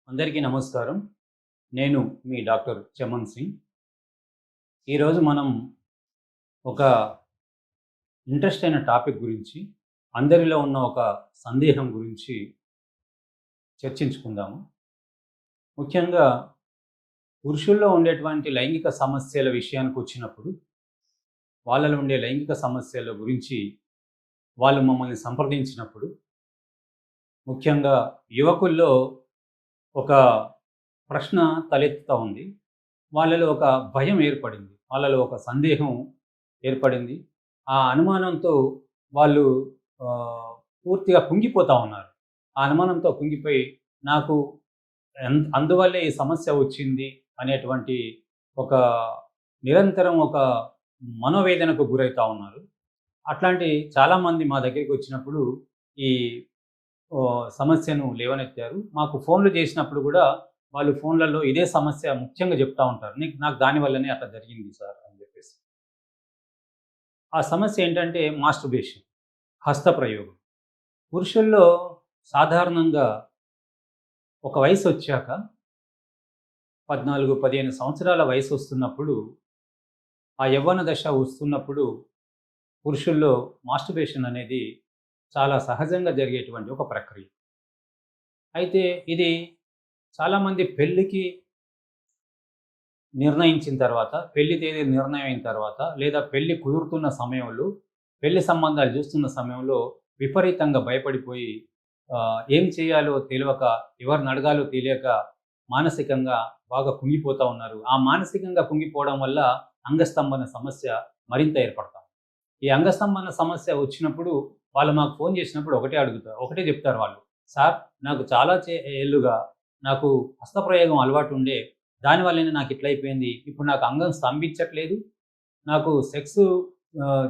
అందరికీ నమస్కారం. నేను మీ డాక్టర్ చమన్ సింగ్. ఈరోజు మనం ఒక ఇంట్రెస్ట్ అయిన టాపిక్ గురించి, అందరిలో ఉన్న ఒక సందేహం గురించి చర్చించుకుందాము. ముఖ్యంగా పురుషుల్లో ఉండేటువంటి లైంగిక సమస్యల విషయానికి వచ్చినప్పుడు, వాళ్ళలో ఉండే లైంగిక సమస్యల గురించి వాళ్ళు మమ్మల్ని సంప్రదించినప్పుడు, ముఖ్యంగా యువకుల్లో ఒక ప్రశ్న తలెత్తుతా ఉంది. వాళ్ళలో ఒక భయం ఏర్పడింది. వాళ్ళలో ఒక సందేహం ఏర్పడింది. ఆ అనుమానంతో వాళ్ళు పూర్తిగా కుంగిపోతా ఉన్నారు. ఆ అనుమానంతో కుంగిపోయి నాకు అందువల్లే ఈ సమస్య వచ్చింది అనేటువంటి ఒక నిరంతరం ఒక మనోవేదనకు గురైతా ఉన్నారు. అట్లాంటి చాలామంది మా దగ్గరికి వచ్చినప్పుడు ఈ సమస్యను లేవనెత్తారు. మాకు ఫోన్లు చేసినప్పుడు కూడా వాళ్ళు ఫోన్లలో ఇదే సమస్య ముఖ్యంగా చెప్తా ఉంటారు. నాకు దానివల్లనే అట్లా జరిగింది సార్ అని చెప్పేసి. ఆ సమస్య ఏంటంటే మాస్టర్బేషన్, హస్తప్రయోగం. పురుషుల్లో సాధారణంగా ఒక వయసు వచ్చాక 14, 15 సంవత్సరాల వయసు వస్తున్నప్పుడు, ఆ యవ్వన దశ వస్తున్నప్పుడు పురుషుల్లో మాస్టర్బేషన్ అనేది చాలా సహజంగా జరిగేటువంటి ఒక ప్రక్రియ. అయితే ఇది చాలామంది పెళ్ళికి నిర్ణయించిన తర్వాత, పెళ్లి తేదీ నిర్ణయం అయిన తర్వాత, లేదా పెళ్లి కుదురుతున్న సమయంలో, పెళ్లి సంబంధాలు చూస్తున్న సమయంలో విపరీతంగా భయపడిపోయి ఏం చేయాలో తెలియక, ఎవరిని అడగాలో తెలియక మానసికంగా బాగా కుంగిపోతూ ఉన్నారు. ఆ మానసికంగా కుంగిపోవడం వల్ల అంగస్తంభన సమస్య మరింత ఏర్పడతాం. ఈ అంగస్తంభన సమస్య వచ్చినప్పుడు వాళ్ళు మాకు ఫోన్ చేసినప్పుడు ఒకటే చెప్తారు వాళ్ళు. సార్, నాకు చాలా ఏళ్ళుగా నాకు హస్తప్రయోగం అలవాటు ఉండే, దానివల్లనే నాకు ఇట్లా అయిపోయింది. ఇప్పుడు నాకు అంగం స్తంభించట్లేదు. నాకు సెక్స్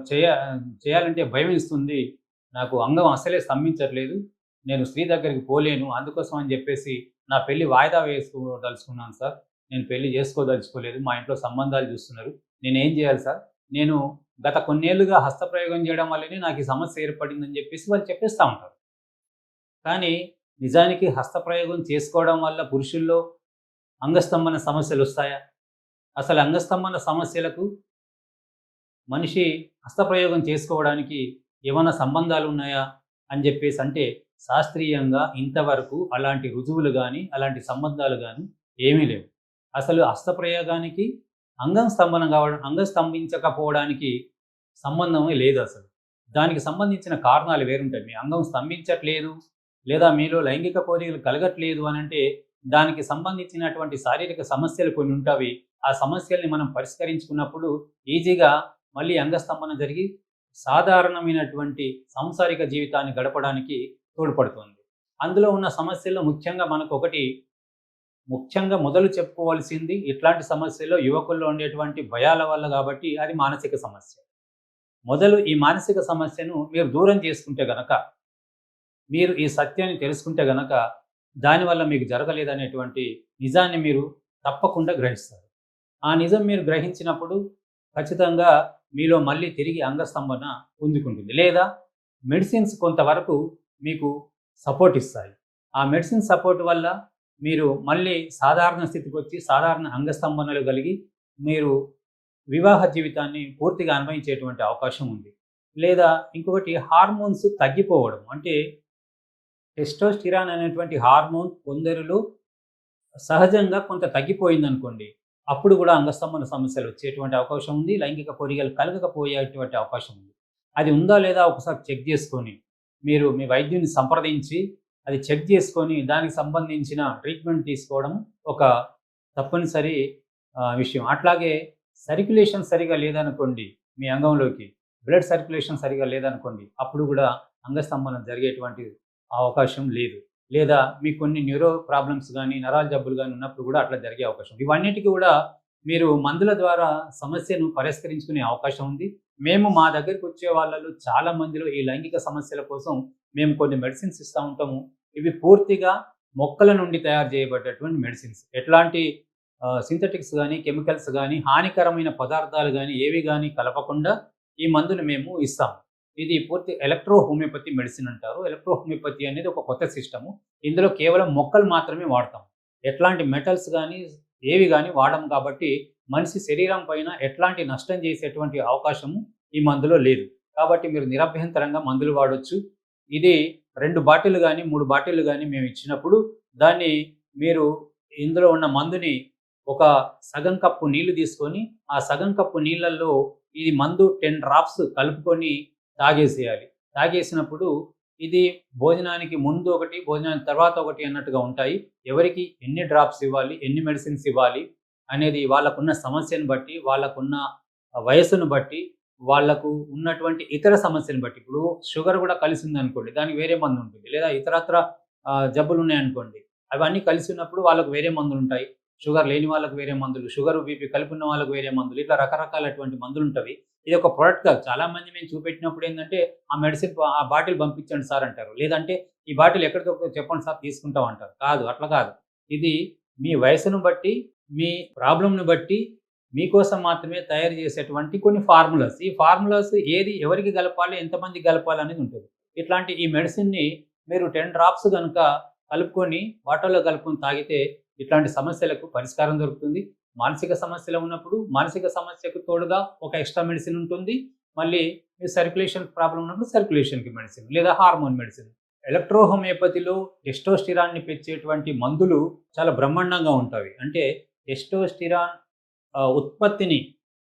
చేయ చేయాలంటే భయమేస్తుంది. నాకు అంగం అస్సలే స్తంభించట్లేదు. నేను స్త్రీ దగ్గరికి పోలేను. అందుకోసం అని చెప్పేసి నా పెళ్లి వాయిదా వేసుకోదలుచుకున్నాను సార్. నేను పెళ్లి చేసుకోదలుచుకోలేదు. మా ఇంట్లో సంబంధాలు చూస్తున్నారు. నేనేం చేయాలి సార్? నేను గత కొన్నేళ్లుగా హస్తప్రయోగం చేయడం వల్లనే నాకు ఈ సమస్య ఏర్పడిందని చెప్పేసి వాళ్ళు చెప్పేస్తా ఉంటారు. కానీ నిజానికి హస్తప్రయోగం చేసుకోవడం వల్ల పురుషుల్లో అంగస్తంభన సమస్యలు వస్తాయా? అసలు అంగస్తంభన సమస్యలకు మనిషి హస్తప్రయోగం చేసుకోవడానికి ఏమైనా సంబంధాలు ఉన్నాయా అని చెప్పేసి అంటే, శాస్త్రీయంగా ఇంతవరకు అలాంటి రుజువులు కానీ, అలాంటి సంబంధాలు కానీ ఏమీ లేవు. అసలు హస్తప్రయోగానికి అంగం స్తంభించకపోవడానికి సంబంధమే లేదు అసలు. దానికి సంబంధించిన కారణాలు వేరుంటాయి. మీ అంగం స్తంభించట్లేదు, లేదా మీలో లైంగిక కోరికలు కలగట్లేదు అనంటే, దానికి సంబంధించినటువంటి శారీరక సమస్యలు కొన్ని ఉంటాయి. ఆ సమస్యల్ని మనం పరిష్కరించుకున్నప్పుడు ఈజీగా మళ్ళీ అంగస్తంభన జరిగి సాధారణమైనటువంటి సాంసారిక జీవితాన్ని గడపడానికి తోడ్పడుతుంది. అందులో ఉన్న సమస్యల్లో ముఖ్యంగా మొదలు చెప్పుకోవాల్సింది ఇట్లాంటి సమస్యల్లో యువకుల్లో ఉండేటువంటి భయాల వల్ల కాబట్టి అది మానసిక సమస్య. మొదలు ఈ మానసిక సమస్యను మీరు దూరం చేసుకుంటే గనక, మీరు ఈ సత్యాన్ని తెలుసుకుంటే గనక, దానివల్ల మీకు జరగలేదనేటువంటి నిజాన్ని మీరు తప్పకుండా గ్రహిస్తారు. ఆ నిజం మీరు గ్రహించినప్పుడు ఖచ్చితంగా మీలో మళ్ళీ తిరిగి అంగస్తంభన పొందుకుంటుంది. లేదా మెడిసిన్స్ కొంతవరకు మీకు సపోర్ట్ ఇస్తాయి. ఆ మెడిసిన్ సపోర్ట్ వల్ల మీరు మళ్ళీ సాధారణ స్థితికి వచ్చి, సాధారణ అంగస్తంభనలు కలిగి, మీరు వివాహ జీవితాన్ని పూర్తిగా అనుభవించేటువంటి అవకాశం ఉంది. లేదా ఇంకొకటి హార్మోన్స్ తగ్గిపోవడం. అంటే టెస్టోస్టిరాన్ అనేటువంటి హార్మోన్ కొందరిలో సహజంగా కొంత తగ్గిపోయిందనుకోండి, అప్పుడు కూడా అంగస్తంభన సమస్యలు వచ్చేటువంటి అవకాశం ఉంది. లైంగిక కోరికలు కలగకపోయేటువంటి అవకాశం ఉంది. అది ఉందా లేదా ఒకసారి చెక్ చేసుకొని, మీరు మీ వైద్యుని సంప్రదించి, అది చెక్ చేసుకొని దానికి సంబంధించిన ట్రీట్మెంట్ తీసుకోవడం ఒక తప్పనిసరి విషయం. అట్లాగే సర్క్యులేషన్ సరిగా లేదనుకోండి, మీ అంగంలోకి బ్లడ్ సర్క్యులేషన్ సరిగా లేదనుకోండి, అప్పుడు కూడా అంగస్తంభన జరిగేటువంటి అవకాశం లేదు. లేదా మీకు కొన్ని న్యూరో ప్రాబ్లమ్స్ కానీ, నరాల జబ్బులు కానీ ఉన్నప్పుడు కూడా అట్లా జరిగే అవకాశం ఉంది. ఇవన్నిటికీ కూడా మీరు మందుల ద్వారా సమస్యను పరిష్కరించుకునే అవకాశం ఉంది. మేము మా దగ్గరికి వచ్చే వాళ్ళలో చాలా మందిలో ఈ లైంగిక సమస్యల కోసం మేము కొన్ని మెడిసిన్స్ ఇస్తూ ఉంటాము. ఇవి పూర్తిగా మొక్కల నుండి తయారు చేయబడ్డటువంటి మెడిసిన్స్. ఎట్లాంటి సింథటిక్స్ కానీ, కెమికల్స్ కానీ, హానికరమైన పదార్థాలు కానీ ఏవి కానీ కలపకుండా ఈ మందులు మేము ఇస్తాము. ఇది పూర్తి ఎలక్ట్రో హోమియోపతి మెడిసిన్ అంటారు. ఎలక్ట్రో హోమియోపతి అనేది ఒక కొత్త సిస్టము. ఇందులో కేవలం మొక్కలు మాత్రమే వాడతాం. ఎట్లాంటి మెటల్స్ గానీ, ఏవి గానీ వాడము కాబట్టి మనిషి శరీరం పైన ఎట్లాంటి నష్టం చేసేటువంటి అవకాశము ఈ మందులో లేదు. కాబట్టి మీరు నిరభ్యంతరంగా మందులు వాడొచ్చు. ఇది 2 బాటిల్లు గానీ, 3 బాటిల్లు గానీ మేమిచ్చినప్పుడు దాన్ని మీరు ఇందులో ఉన్న మందుని ఒక సగం కప్పు నీళ్లు తీసుకొని, ఆ సగం కప్పు నీళ్ళల్లో ఈ మందు 10 డ్రాప్స్ కలుపుకొని తాగేసేయాలి. తాగేసినప్పుడు ఇది భోజనానికి ముందు ఒకటి, భోజనానికి తర్వాత ఒకటి అన్నట్టుగా ఉంటాయి. ఎవరికి ఎన్ని డ్రాప్స్ ఇవ్వాలి, ఎన్ని మెడిసిన్స్ ఇవ్వాలి అనేది వాళ్ళకున్న సమస్యను బట్టి, వాళ్ళకున్న వయస్సును బట్టి, వాళ్ళకు ఉన్నటువంటి ఇతర సమస్యలను బట్టి. ఇప్పుడు షుగర్ కూడా కలిసిందనుకోండి, దానికి వేరే మందుంటుంది. లేదా ఇతరత్ర జబ్బులున్నాయనుకోండి, అవన్నీ కలిసి ఉన్నప్పుడు వాళ్ళకు వేరే మందులుంటాయి. షుగర్ లేని వాళ్ళకి వేరే మందులు, షుగర్, బీపీ కలిపి ఉన్న వాళ్ళకి వేరే మందులు, ఇట్లా రకరకాలటువంటి మందులుంటవి. ఇది ఒక ప్రొడక్ట్ కాదు. చాలామంది మేము చూపెట్టినప్పుడు ఏందంటే, "ఆ మెడిసిన్ ఆ బాటిల్ పంపించండి సార్" అంటారు. లేదంటే, "ఈ బాటిల్ ఎక్కడ దొరుకుతదో చెప్పండి సార్ తీసుకుంటాం" అంటారు. కాదు, అట్లా కాదు. ఇది మీ వయసును బట్టి, మీ ప్రాబ్లమ్‌ని బట్టి మీకోసం మాత్రమే తయారు చేసేటువంటి కొన్ని ఫార్ములాస్. ఈ ఫార్ములాస్ ఏది ఎవరికి గలపాలి, ఎంతమందికి గలపాలి అనేది ఉంటుంది. ఇట్లాంటి ఈ మెడిసిన్‌ని మీరు 10 డ్రాప్స్ గనుక కలుపుకొని వాటర్‌లో కలుపుకొని తాగితే ఇట్లాంటి సమస్యలకు పరిష్కారం దొరుకుతుంది. మానసిక సమస్యలు ఉన్నప్పుడు మానసిక సమస్యకు తోడుగా ఒక ఎక్స్‌ట్రా మెడిసిన్ ఉంటుంది. మళ్ళీ మీ సర్క్యులేషన్ ప్రాబ్లమ్ ఉన్నప్పుడు సర్క్యులేషన్‌కి మెడిసిన్ లేదా హార్మోన్ మెడిసిన్. ఎలక్ట్రో హోమియోపతిలో టెస్టోస్టిరాన్‌ని పెంచేటువంటి మందులు చాలా బ్రహ్మాండంగా ఉంటవి. అంటే టెస్టోస్టిరాన్ ఉత్పత్తిని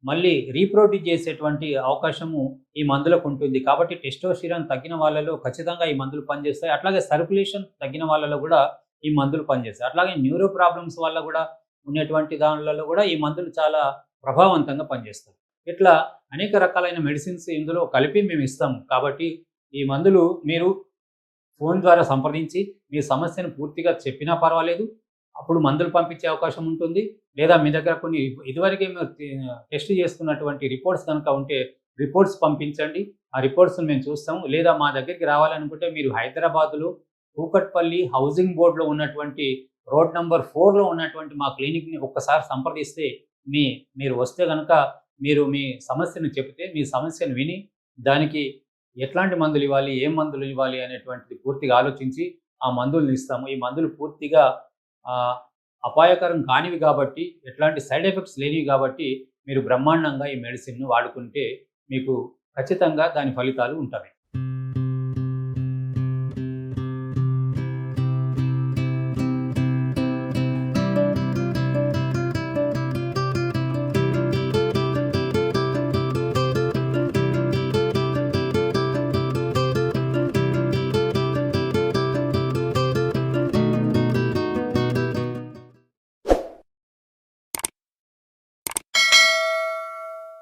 మళ్ళీ రీప్రొడ్యూస్ చేసేటువంటి అవకాశము ఈ మందులకు ఉంటుంది. కాబట్టి టెస్టోస్టిరాన్ తగ్గిన వాళ్ళలో ఖచ్చితంగా ఈ మందులు పనిచేస్తాయి. అట్లాగే సర్క్యులేషన్ తగ్గిన వాళ్ళలో కూడా ఈ మందులు పనిచేస్తాయి. అట్లాగే న్యూరో ప్రాబ్లమ్స్ వల్ల కూడా ఉన్నటువంటి దానిలలో కూడా ఈ మందులు చాలా ప్రభావవంతంగా పనిచేస్తాయి. ఇట్లా అనేక రకాలైన మెడిసిన్స్ ఇందులో కలిపి మేము ఇస్తాము. కాబట్టి ఈ మందులు మీరు ఫోన్ ద్వారా సంప్రదించి మీ సమస్యను పూర్తిగా చెప్పినా పర్వాలేదు. అప్పుడు మందులు పంపించే అవకాశం ఉంటుంది. లేదా మీ దగ్గర కొన్ని ఇదివరకే మీరు టెస్ట్ చేసుకున్నటువంటి రిపోర్ట్స్ గనుక ఉంటే రిపోర్ట్స్ పంపించండి. ఆ రిపోర్ట్స్‌ని మేము చూస్తాము. లేదా మా దగ్గరికి రావాలనుకుంటే మీరు హైదరాబాద్‌లో కూకట్పల్లి హౌసింగ్ బోర్డ్‌లో ఉన్నటువంటి రోడ్ నంబర్ 4లో ఉన్నటువంటి మా క్లినిక్‌ని ఒక్కసారి సంప్రదిస్తే మీరు వస్తే గనక మీరు మీ సమస్యను చెబితే మీ సమస్యను విని దానికి ఎట్లాంటి మందులివ్వాలి, ఏం మందులివ్వాలి అనేటువంటిది పూర్తిగా ఆలోచించి ఆ మందుల్ని ఇస్తాము. ఈ మందులు పూర్తిగా ఆహ్, అపాయకరం కానివి కాబట్టి, ఎట్లాంటి సైడ్ ఎఫెక్ట్స్ లేనివి కాబట్టి, మీరు బ్రహ్మాండంగా ఈ మెడిసిన్‌ను వాడుకుంటే మీకు ఖచ్చితంగా దాని ఫలితాలు ఉంటవి.